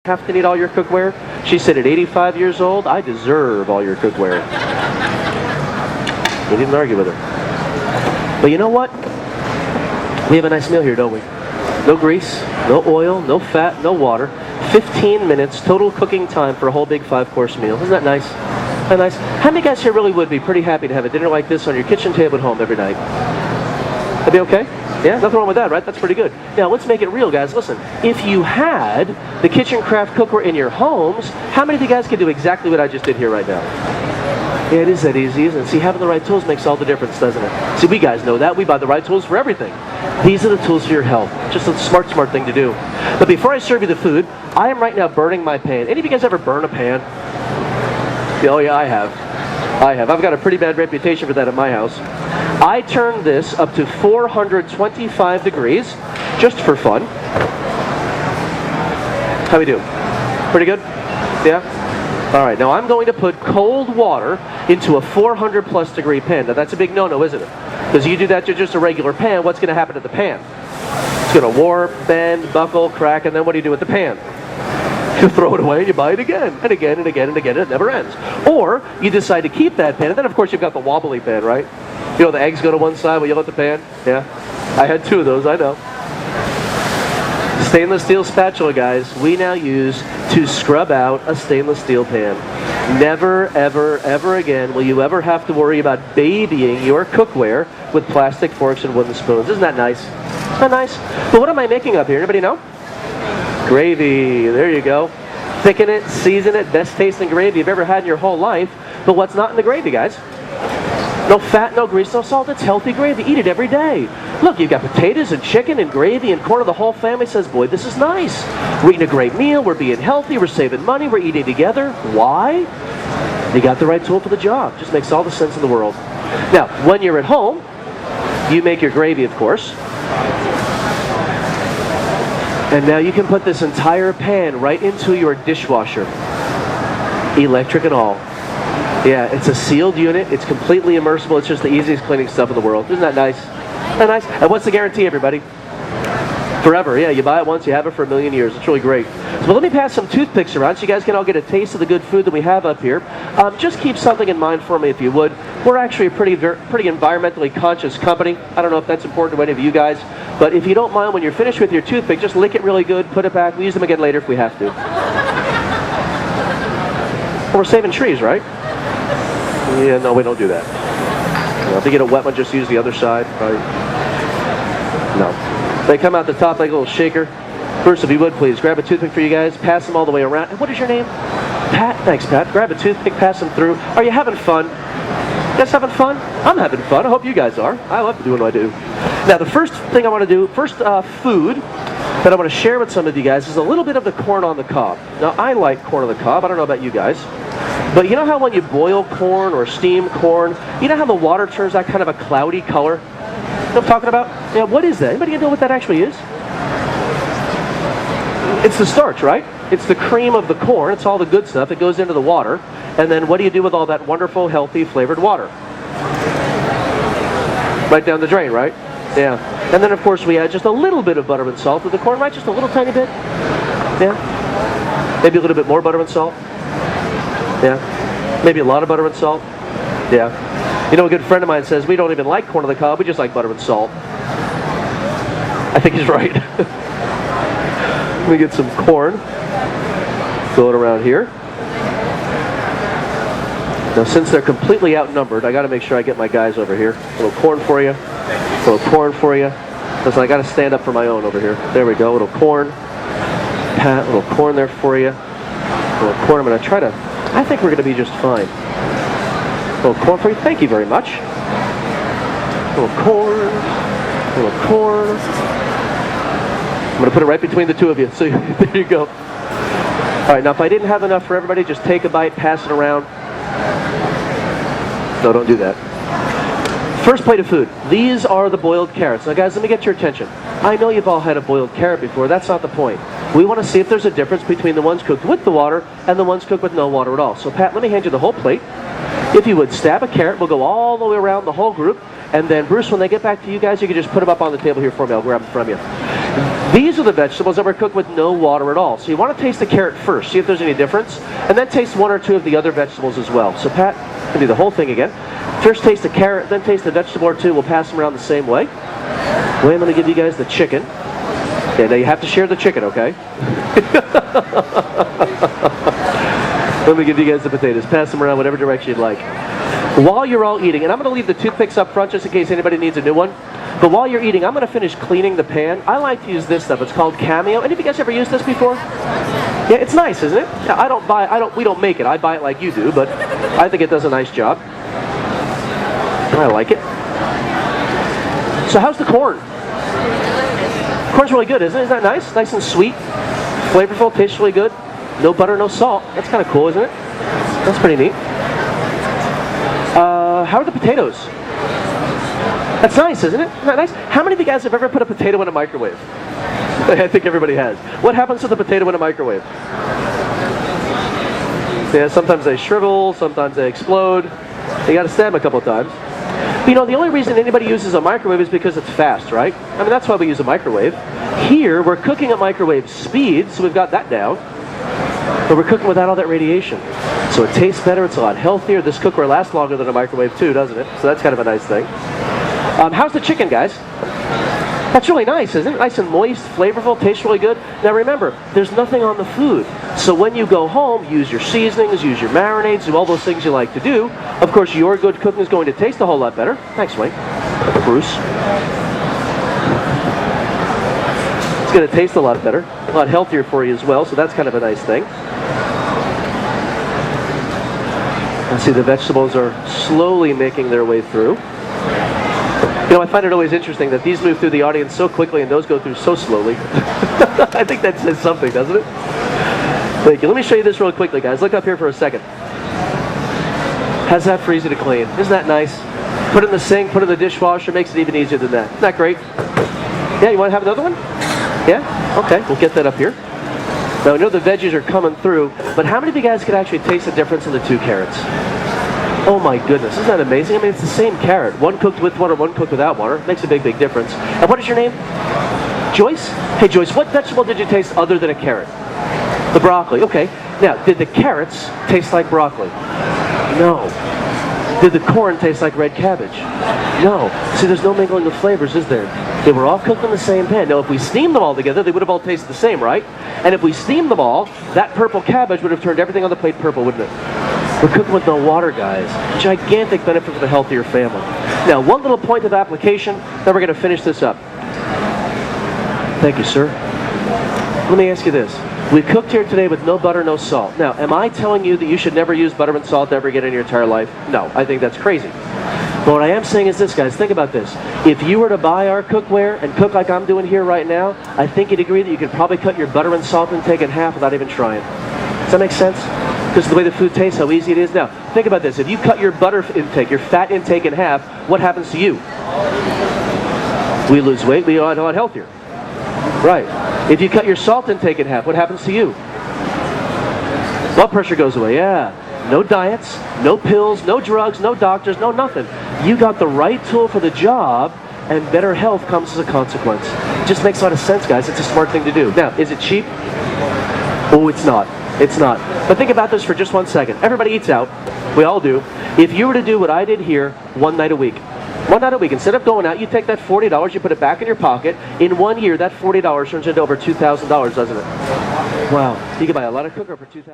have to need all your cookware? She said, at 85 years old, I deserve all your cookware. We didn't argue with her. But you know what? We have a nice meal here, don't we? No grease, no oil, no fat, no water. 15 minutes total cooking time for a whole big 5-course meal. Isn't that nice? Isn't that nice? How many guys here really would be pretty happy to have a dinner like this on your kitchen table at home every night? That'd be okay? Yeah, nothing wrong with that, right? That's pretty good. Now, let's make it real, guys. Listen, if you had the Kitchcraft cookware in your homes, how many of you guys could do exactly what I just did here right now? Yeah, it is that easy, isn't it? See, having the right tools makes all the difference, doesn't it? See, we guys know that. We buy the right tools for everything. These are the tools for your health. Just a smart thing to do. But before I serve you the food, I am right now burning my pan. Any of you guys ever burn a pan? Oh, yeah, I have. I've got a pretty bad reputation for that at my house. I turned this up to 425 degrees, just for fun. How we do? Pretty good? Yeah? All right, now I'm going to put cold water into a 400-plus degree pan. Now that's a big no-no, isn't it? Because you do that to just a regular pan, what's going to happen to the pan? It's going to warp, bend, buckle, crack, and then what do you do with the pan? You throw it away and you buy it again, and again, and again, and again, and it never ends. Or you decide to keep that pan, and then of course you've got the wobbly pan, right? You know, the eggs go to one side while you let the pan? Yeah. I had 2 of those, I know. Stainless steel spatula, guys, we now use to scrub out a stainless steel pan. Never, ever, ever again will you ever have to worry about babying your cookware with plastic forks and wooden spoons. Isn't that nice? Isn't that nice? But what am I making up here? Anybody know? Gravy. There you go. Thicken it, season it, best tasting gravy you've ever had in your whole life. But what's not in the gravy, guys? No fat, no grease, no salt. It's healthy gravy. Eat it every day. Look, you've got potatoes and chicken and gravy and corn. The whole family says, boy, this is nice. We're eating a great meal. We're being healthy. We're saving money. We're eating together. Why? You got the right tool for the job. Just makes all the sense in the world. Now, when you're at home, you make your gravy, of course. And now you can put this entire pan right into your dishwasher. Electric and all. Yeah, it's a sealed unit. It's completely immersible. It's just the easiest cleaning stuff in the world. Isn't that nice? Isn't that nice? And what's the guarantee, everybody? Forever. Yeah, you buy it once, you have it for a million years. It's really great. So let me pass some toothpicks around so you guys can all get a taste of the good food that we have up here. Just keep something in mind for me if you would. We're actually a pretty environmentally conscious company. I don't know if that's important to any of you guys, but if you don't mind, when you're finished with your toothpick, just lick it really good, put it back. We'll use them again later if we have to. Well, we're saving trees, right? Yeah, no, we don't do that. You know, if you get a wet one, just use the other side. Right? No. They come out the top like a little shaker. Bruce, if you would, please, grab a toothpick for you guys. Pass them all the way around. And what is your name? Pat. Thanks, Pat. Grab a toothpick, pass them through. Are you having fun? You guys having fun? I'm having fun. I hope you guys are. I love doing what I do. Now, the first thing I want to do, food that I want to share with some of you guys is a little bit of the corn on the cob. Now, I like corn on the cob. I don't know about you guys. But you know how when you boil corn or steam corn, you know how the water turns that kind of a cloudy color? You know what I'm talking about? Yeah, what is that? Anybody know what that actually is? It's the starch, right? It's the cream of the corn. It's all the good stuff. It goes into the water. And then what do you do with all that wonderful, healthy, flavored water? Right down the drain, right? Yeah. And then, of course, we add just a little bit of butter and salt to the corn, right? Just a little tiny bit. Yeah. Maybe a little bit more butter and salt. Yeah. Maybe a lot of butter and salt. Yeah. You know, a good friend of mine says, we don't even like corn on the cob, we just like butter and salt. I think he's right. Let me get some corn. Throw it around here. Now, since they're completely outnumbered, I got to make sure I get my guys over here. A little corn for you. A little corn for you. Listen, I got to stand up for my own over here. There we go. A little corn. Pat, a little corn there for you. A little corn. I'm going to try to... I think we're going to be just fine. A little corn for you. Thank you very much. A little corn. A little corn. I'm going to put it right between the two of you. So there you go. All right, now if I didn't have enough for everybody, just take a bite, pass it around. No, don't do that. First plate of food. These are the boiled carrots. Now, guys, let me get your attention. I know you've all had a boiled carrot before. That's not the point. We want to see if there's a difference between the ones cooked with the water and the ones cooked with no water at all. So, Pat, let me hand you the whole plate. If you would, stab a carrot. We'll go all the way around the whole group. And then, Bruce, when they get back to you guys, you can just put them up on the table here for me. I'll grab them from you. These are the vegetables that were cooked with no water at all. So you want to taste the carrot first, see if there's any difference, and then taste one or two of the other vegetables as well. So Pat, can do the whole thing again. First taste the carrot, then taste the vegetable or two. We'll pass them around the same way. Wait, I'm going to give you guys the chicken. Okay, now you have to share the chicken, okay? Let me give you guys the potatoes. Pass them around whatever direction you'd like. While you're all eating, and I'm going to leave the toothpicks up front just in case anybody needs a new one. But while you're eating, I'm going to finish cleaning the pan. I like to use this stuff. It's called Cameo. Any of you guys ever used this before? Yeah, it's nice, isn't it? Yeah, we don't make it. I buy it like you do, but I think it does a nice job. I like it. So how's the corn? Corn's really good, isn't it? Isn't that nice? Nice and sweet, flavorful, tastes really good. No butter, no salt. That's kind of cool, isn't it? That's pretty neat. How are the potatoes? That's nice, isn't it? Isn't that nice? How many of you guys have ever put a potato in a microwave? I think everybody has. What happens to the potato in a microwave? Yeah, sometimes they shrivel, sometimes they explode. You got to stab them a couple of times. But you know, the only reason anybody uses a microwave is because it's fast, right? I mean, that's why we use a microwave. Here, we're cooking at microwave speed, so we've got that down. But we're cooking without all that radiation. So it tastes better, it's a lot healthier. This cookware lasts longer than a microwave too, doesn't it? So that's kind of a nice thing. How's the chicken, guys? That's really nice, isn't it? Nice and moist, flavorful, tastes really good. Now remember, there's nothing on the food. So when you go home, use your seasonings, use your marinades, do all those things you like to do. Of course, your good cooking is going to taste a whole lot better. Thanks, Wayne. Bruce. It's going to taste a lot better, a lot healthier for you as well, so that's kind of a nice thing. And see, the vegetables are slowly making their way through. You know, I find it always interesting that these move through the audience so quickly and those go through so slowly. I think that says something, doesn't it? Thank you. Let me show you this real quickly, guys. Look up here for a second. How's that for easy to clean? Isn't that nice? Put it in the sink, put it in the dishwasher, makes it even easier than that. Isn't that great? Yeah, you want to have another one? Yeah? Okay, we'll get that up here. Now, I know the veggies are coming through, but how many of you guys could actually taste the difference in the two carrots? Oh my goodness, isn't that amazing? I mean, it's the same carrot. One cooked with water, one cooked without water. Makes a big, big difference. And what is your name? Joyce? Hey Joyce, what vegetable did you taste other than a carrot? The broccoli, okay. Now, did the carrots taste like broccoli? No. Did the corn taste like red cabbage? No. See, there's no mingling of flavors, is there? They were all cooked in the same pan. Now, if we steamed them all together, they would have all tasted the same, right? And if we steamed them all, that purple cabbage would have turned everything on the plate purple, wouldn't it? We're cooking with no water, guys. Gigantic benefit for the healthier family. Now, one little point of application, then we're going to finish this up. Thank you, sir. Let me ask you this. We cooked here today with no butter, no salt. Now, am I telling you that you should never use butter and salt ever again in your entire life? No, I think that's crazy. But what I am saying is this, guys. Think about this. If you were to buy our cookware and cook like I'm doing here right now, I think you'd agree that you could probably cut your butter and salt intake in half without even trying. Does that make sense? Because of the way the food tastes, how easy it is. Now, think about this. If you cut your butter intake, your fat intake in half, what happens to you? We lose weight, we are a lot healthier. Right. If you cut your salt intake in half, what happens to you? Blood pressure goes away, yeah. No diets, no pills, no drugs, no doctors, no nothing. You got the right tool for the job, and better health comes as a consequence. It just makes a lot of sense, guys. It's a smart thing to do. Now, is it cheap? Oh, it's not. It's not. But think about this for just 1 second. Everybody eats out. We all do. If you were to do what I did here one night a week, instead of going out, you take that $40, you put it back in your pocket. In 1 year, that $40 turns into over $2,000, doesn't it? Wow. You can buy a lot of cookware for $2,000.